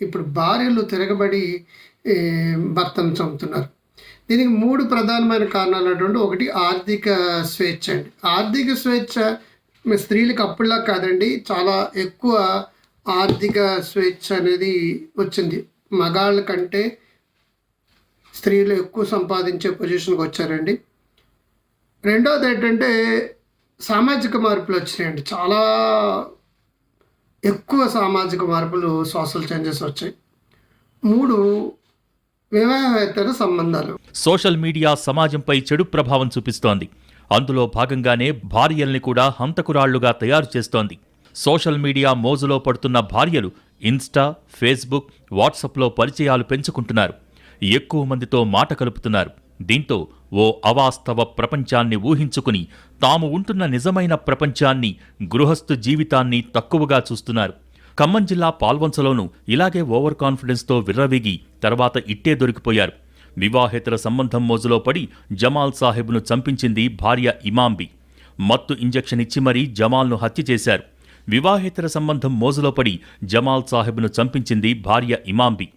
ఇప్పుడు భార్యలు తిరగబడి ఈ భర్తను చంపుతున్నారు. దీనికి 3 ప్రధానమైన కారణాలటువంటి ఒకటి ఆర్థిక స్వేచ్ఛ అండి. ఆర్థిక స్వేచ్ఛ స్త్రీలకు అప్పుడులా కాదండి. చాలా ఎక్కువ ఆర్థిక స్వేచ్ఛ అనేది వచ్చింది. మగాళ్ళ కంటే స్త్రీలు ఎక్కువ సంపాదించే పొజిషన్‌కి వచ్చారండి. రెండోదేంటంటే సామాజిక మార్పులు వచ్చినాయండి. చాలా ఎక్కువ సామాజిక మార్పులు, సోషల్ చేంజెస్ వచ్చాయి. 3 వివాహేతర సంబంధాలు. సోషల్ మీడియా సమాజంపై చెడు ప్రభావం చూపిస్తోంది. అందులో భాగంగానే భార్యల్ని కూడా హంతకురాళ్లుగా తయారు చేస్తోంది. సోషల్ మీడియా మోజులో పడుతున్న భార్యలు ఇన్స్టా, ఫేస్బుక్, వాట్సాప్లో పరిచయాలు పెంచుకుంటున్నారు. ఎక్కువ మందితో మాట కలుపుతున్నారు. దీంతో ఓ అవాస్తవ ప్రపంచాన్ని ఊహించుకుని తాము ఉంటున్న నిజమైన ప్రపంచాన్ని, గృహస్థు జీవితాన్ని తక్కువగా చూస్తున్నారు. ఖమ్మం జిల్లా పాల్వంచలోనూ ఇలాగే ఓవర్ కాన్ఫిడెన్స్తో విర్రవీగి తర్వాత ఇట్టే దొరికిపోయారు. వివాహేతర సంబంధం మోజులో పడి జమాల్ సాహెబ్ను చంపించింది భార్య ఇమాంబి. మత్తు ఇంజెక్షన్ ఇచ్చి మరీ జమాల్ను హత్య చేశారు. వివాహేతర సంబంధం మోజులో పడి జమాల్ సాహెబ్ను చంపించింది భార్య ఇమాంబి.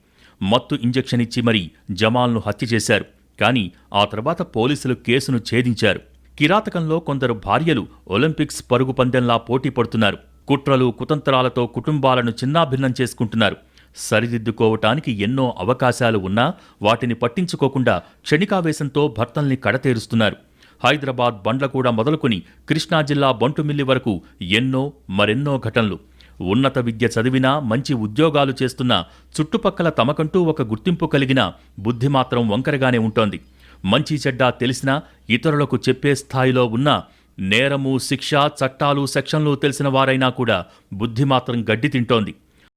మత్తు ఇంజెక్షన్ ఇచ్చి మరీ జమాల్ను హత్య చేశారు. కానీ ఆ తర్వాత పోలీసులు కేసును ఛేదించారు. కిరాతకంలో కొందరు భార్యలు ఒలింపిక్స్ పరుగు పందెంలా పోటీ పడుతున్నారు. కుట్రలు, కుతంత్రాలతో కుటుంబాలను చిన్నాభిన్నం చేసుకుంటున్నారు. సరిదిద్దుకోవటానికి ఎన్నో అవకాశాలు ఉన్నా వాటిని పట్టించుకోకుండా క్షణికావేశంతో భర్తల్ని కడతేరుస్తున్నారు. హైదరాబాద్ బండ్లగూడ మొదలుకొని కృష్ణా జిల్లా బంటుమిల్లి వరకు మరెన్నో ఘటనలు. ఉన్నత విద్య చదివినా, మంచి ఉద్యోగాలు చేస్తున్నా, చుట్టుపక్కల తమకంటూ ఒక గుర్తింపు కలిగినా బుద్ధి మాత్రం వంకరగానే ఉంటోంది. మంచి చెడ్డా తెలిసినా ఇతరులకు చెప్పే స్థాయిలో ఉన్నా, నేరము, శిక్ష, చట్టాలు, సెక్షన్లు తెలిసిన వారైనా కూడా బుద్ధి మాత్రం గడ్డి తింటోంది.